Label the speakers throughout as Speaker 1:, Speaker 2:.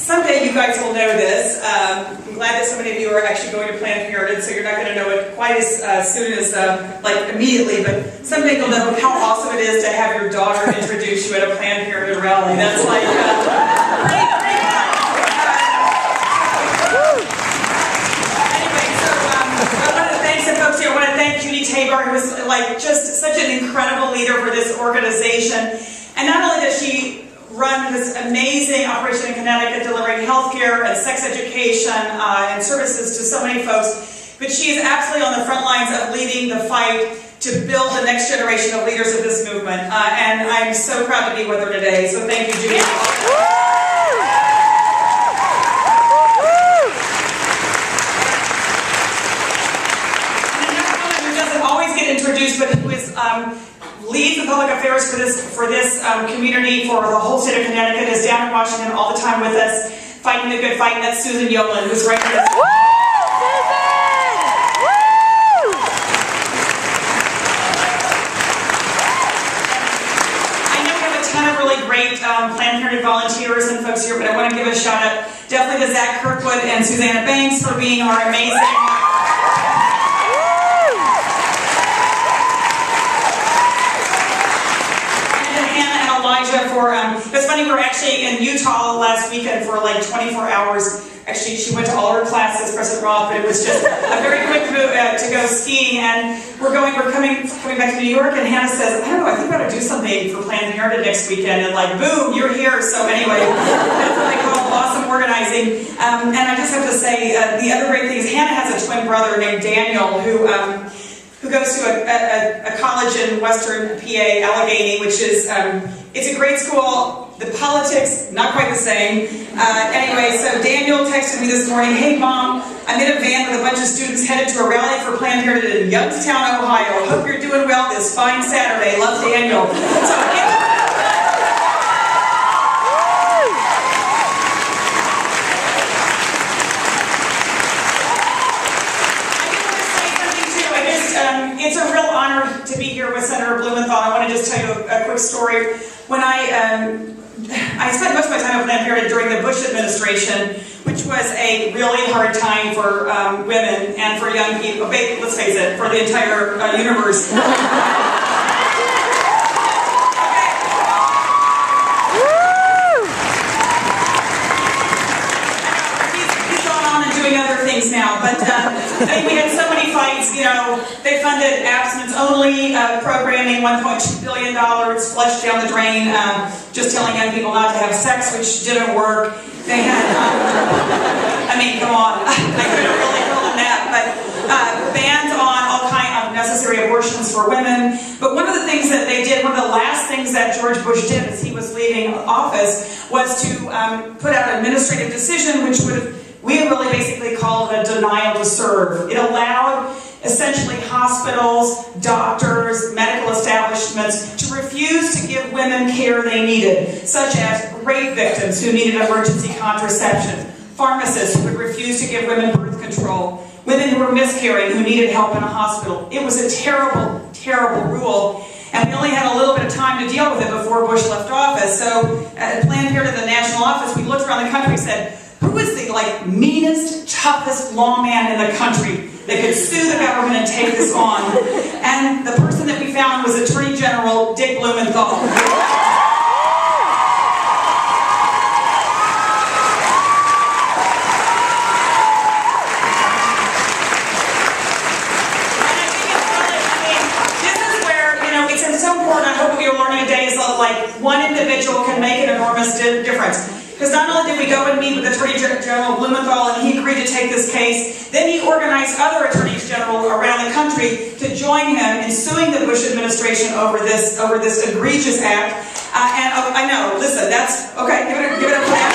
Speaker 1: someday you guys will know this. I'm glad that so many of you are actually going to Planned Parenthood, so you're not going to know it quite as soon as, like, immediately, but someday you'll know how awesome it is to have your daughter introduce you at a Planned Parenthood rally. That's like, pretty fun. Anyway, so I want to thank some folks here. I want to thank Judy Tabar, who is, like, just such an incredible leader for this organization. And not only does she run this amazing operation in Connecticut, delivering healthcare and sex education and services to so many folks, but she is absolutely on the front lines of leading the fight to build the next generation of leaders of this movement. And I'm so proud to be with her today. So thank you, Judy. And another woman who doesn't always get introduced, but who is leads the public affairs for this community for the whole state of Connecticut, is down in Washington all the time with us, fighting the good fight, and that's Susan Yolen, who's right here. Woo! Woo! I know we have a ton of really great Planned Parenthood volunteers and folks here, but I want to give a shout out definitely to Zach Kirkwood and Susanna Banks for being our amazing for, it's funny, we were actually in Utah last weekend for like 24 hours. Actually, she went to all her classes, President Roth, but it was just a very quick move to go skiing. And we're coming back to New York, and Hannah says, I don't know, I think we ought to do something for Planned Parenthood next weekend. And like, boom, you're here. So anyway, that's what they call awesome organizing. And I just have to say, the other great thing is Hannah has a twin brother named Daniel who goes to a college in Western PA, Allegheny, which is, it's a great school. The politics, not quite the same. Anyway, so Daniel texted me this morning, hey Mom, I'm in a van with a bunch of students headed to a rally for Planned Parenthood in Youngstown, Ohio. Hope you're doing well this fine Saturday. Love, Daniel. So, it's a real honor to be here with Senator Blumenthal. I want to just tell you a quick story. When I spent most of my time at Planned Parenthood during the Bush administration, which was a really hard time for women and for young people. Let's face it, for the entire universe. Now, but I think we had so many fights. You know, they funded abstinence-only programming, $1.2 billion flushed down the drain, just telling young people not to have sex, which didn't work. They had, I mean, come on, I couldn't really call them that, but bans on all kinds of necessary abortions for women. But one of the things that they did, one of the last things that George Bush did as he was leaving office, was to put out an administrative decision, which would have we really basically called it a denial to serve. It allowed essentially hospitals, doctors, medical establishments to refuse to give women care they needed, such as rape victims who needed emergency contraception, pharmacists who would refuse to give women birth control, women who were miscarrying who needed help in a hospital. It was a terrible, terrible rule. And we only had a little bit of time to deal with it before Bush left office. So at Planned Parenthood, the national office, we looked around the country and said, who is the meanest, toughest lawman in the country that could sue the government and take this on? And the person that we found was Attorney General Dick Blumenthal. One individual can make an enormous difference. Because not only did we go and meet with Attorney General Blumenthal and he agreed to take this case, then he organized other attorneys general around the country to join him in suing the Bush administration over this egregious act. And I know, listen, that's okay. Give it a clap.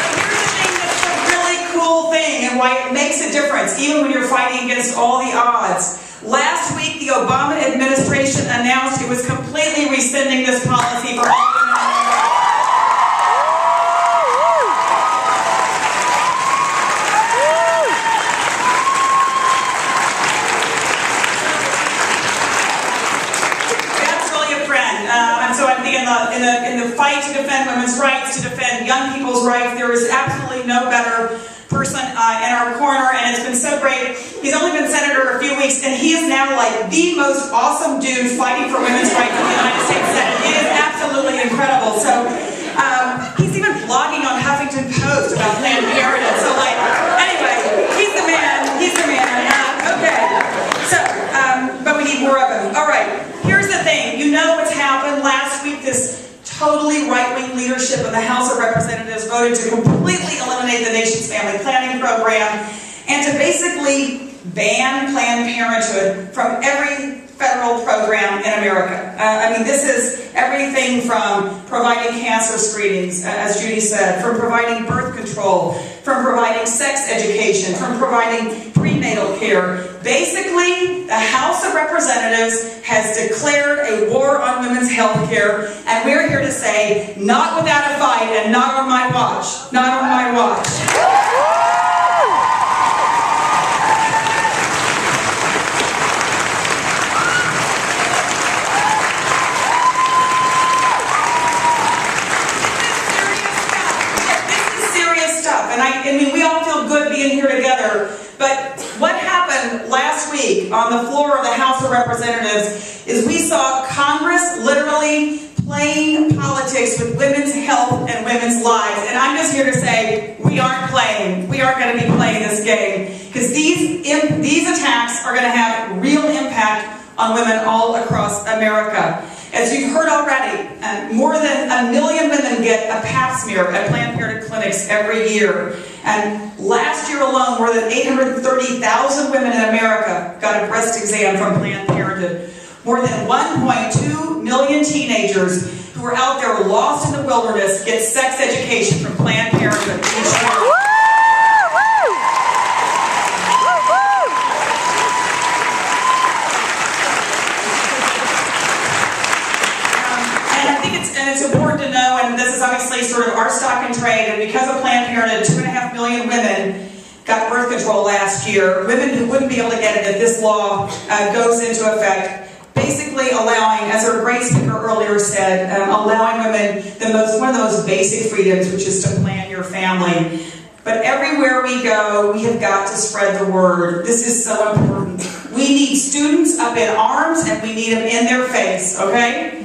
Speaker 1: But here's the thing that's a really cool thing and why it makes a difference, even when you're fighting against all the odds. Last week, the Obama administration announced it was completely rescinding this policy for all women. That's really a friend. And so at the in the fight to defend women's rights, to defend young people's rights. There is absolutely no better person in our corner, and it's been so great. He's only been senator a few weeks, and he is now like the most awesome dude fighting for women's rights in the United States Senate. It is absolutely incredible. So he's even blogging on Huffington Post about Planned Parenthood. So like, anyway, he's the man. He's the man. Okay. So, but we need more of him. All right. Here's the thing. You know what's happened last week? This totally right-wing leadership in the House of Representatives voted to completely eliminate the nation's family planning program and to basically ban Planned Parenthood from every federal program in America. I mean, this is everything from providing cancer screenings, as Judy said, from providing birth control, from providing sex education, from providing prenatal care. Basically, the House of Representatives has declared a war on women's health care, and we're here to say, not without a fight and not on my watch. Not on my watch. I mean, we all feel good being here together, but what happened last week on the floor of the House of Representatives is we saw Congress literally playing politics with women's health and women's lives, and I'm just here to say, we aren't playing. We aren't going to be playing this game, because these attacks are going to have real impact on women all across America. As you've heard already, more than 1 million women get a pap smear at Planned Parenthood clinics every year. And last year alone, more than 830,000 women in America got a breast exam from Planned Parenthood. More than 1.2 million teenagers who are out there lost in the wilderness get sex education from Planned Parenthood each year. It's important to know, and this is obviously sort of our stock in trade, and because of Planned Parenthood, 2.5 million women got birth control last year. Women who wouldn't be able to get it if this law goes into effect, basically allowing, as our great speaker earlier said, allowing women one of the most basic freedoms, which is to plan your family. But everywhere we go, we have got to spread the word. This is so important. We need students up in arms, and we need them in their face, okay?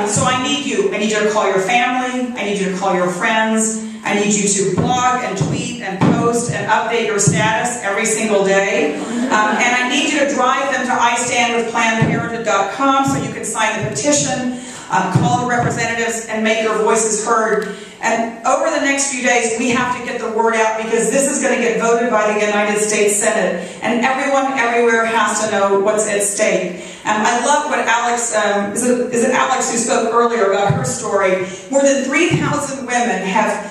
Speaker 1: So I need you. I need you to call your family. I need you to call your friends. I need you to blog and tweet and post and update your status every single day. And I need you to drive them to istandwithplannedparenthood.com so you can sign the petition, call the representatives, and make your voices heard. And over the next few days, we have to get the word out, because this is going to get voted by the United States Senate. And everyone everywhere has to know what's at stake. I love what Alex, is it Alex who spoke earlier about her story? More than 3,000 women have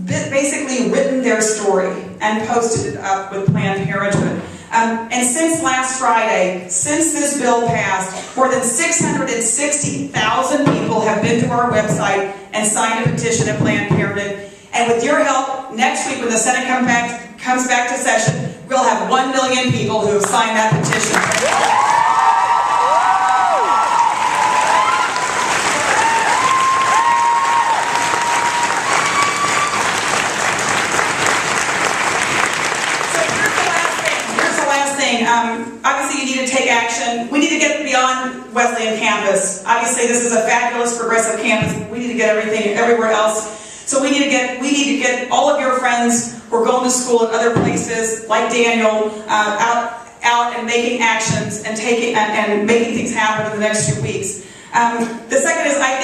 Speaker 1: basically written their story and posted it up with Planned Parenthood. And since last Friday, since this bill passed, more than 660,000 people have been to our website and signed a petition at Planned Parenthood. And with your help, next week when the Senate comes back to session, we'll have 1 million people who have signed that petition. Obviously, you need to take action. We need to get beyond Wesleyan campus. Obviously, this is a fabulous, progressive campus. We need to get everything everywhere else. So we need to get all of your friends who are going to school in other places, like Daniel, out and making actions and making things happen in the next few weeks. The second is, I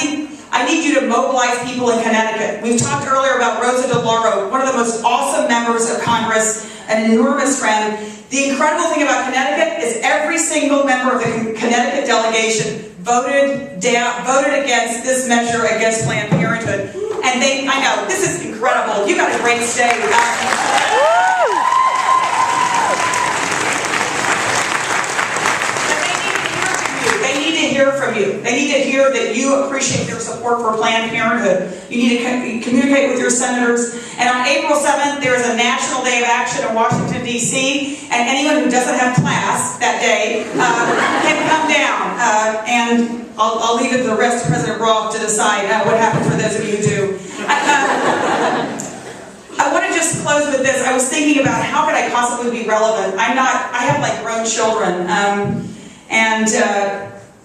Speaker 1: need you to mobilize people in Connecticut. We've talked earlier about Rosa DeLauro, one of the most awesome members of Congress, an enormous friend. The incredible thing about Connecticut is every single member of the Connecticut delegation voted against this measure against Planned Parenthood. And I know, this is incredible. You got a great state. They need to hear from you. They need to hear that you appreciate their support for Planned Parenthood. You need to communicate with your senators. And on April 7th, there is a National Day of Action in Washington, D.C., and anyone who doesn't have class that day can come down. And I'll leave it to the rest of President Roth to decide what happened for those of you who do. I want to just close with this. I was thinking about how could I possibly be relevant. I have like grown children,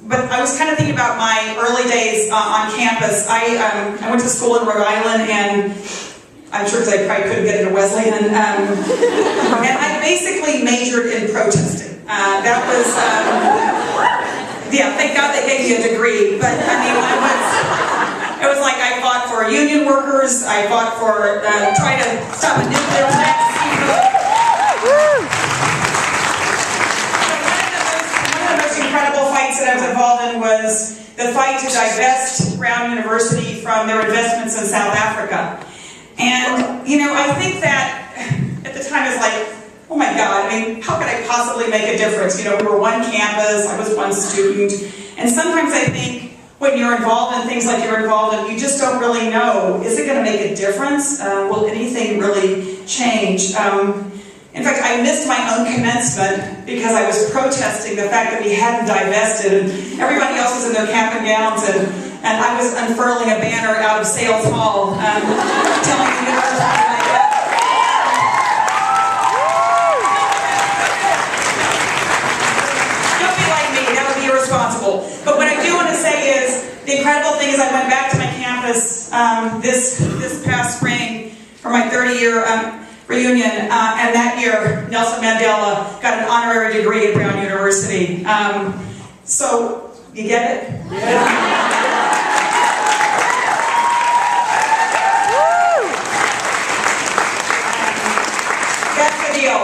Speaker 1: but I was kind of thinking about my early days on campus. I went to school in Rhode Island, and I'm sure because I probably couldn't get into Wesleyan, and I basically majored in protesting. That was, yeah, thank God they gave me a degree, but I mean, it was like I fought for union workers, I fought for trying to stop a nuclear tax. One of the most incredible fights that I was involved in was the fight to divest Brown University from their investments in South Africa. And, you know, I think that at the time it was like, oh my God, I mean, how could I possibly make a difference? You know, we were one campus, I was one student, and sometimes I think when you're involved in things like you're involved in, you just don't really know, is it going to make a difference? Will anything really change? In fact, I missed my own commencement because I was protesting the fact that we hadn't divested, and everybody else was in their cap and gowns, and I was unfurling a banner out of Sales Hall, telling the university like that. Don't be like me, that would be irresponsible. But what I do want to say is, the incredible thing is I went back to my campus this past spring for my 30-year reunion, and that year Nelson Mandela got an honorary degree at Brown University. So, you get it? Yeah.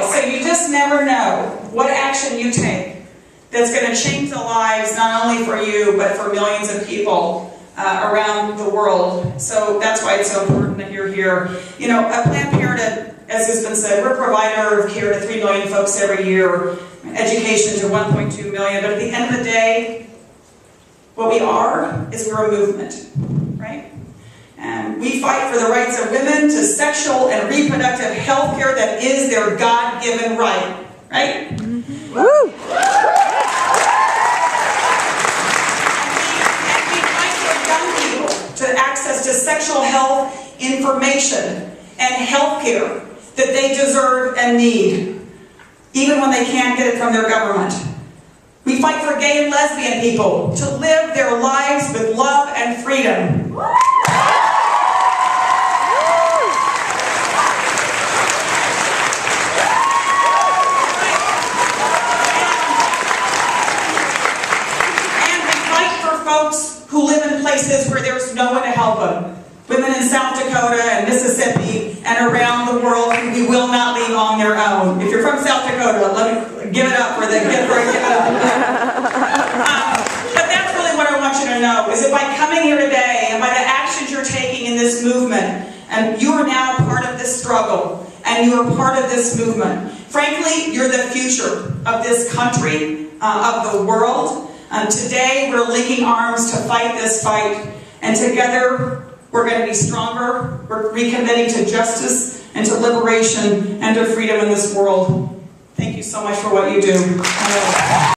Speaker 1: So you just never know what action you take that's going to change the lives not only for you but for millions of people around the world. So that's why it's so important that you're here. You know, Planned Parenthood, as has been said, we're a provider of care to 3 million folks every year, education to 1.2 million, but at the end of the day, what we are is we're a movement, right? And we fight for the rights of women to sexual and reproductive health care that is their God-given right. Right? Mm-hmm. Woo! And we fight for young people to access to sexual health information and health care that they deserve and need, even when they can't get it from their government. We fight for gay and lesbian people to live their lives with love and freedom. Folks who live in places where there's no one to help them. Women in South Dakota and Mississippi and around the world who we will not leave on their own. If you're from South Dakota, let me give it up for them. Give it up. But that's really what I want you to know, is that by coming here today and by the actions you're taking in this movement, and you are now part of this struggle, and you are part of this movement. Frankly, you're the future of this country, of the world. Today, we're linking arms to fight this fight, and together, we're going to be stronger. We're recommitting to justice and to liberation and to freedom in this world. Thank you so much for what you do.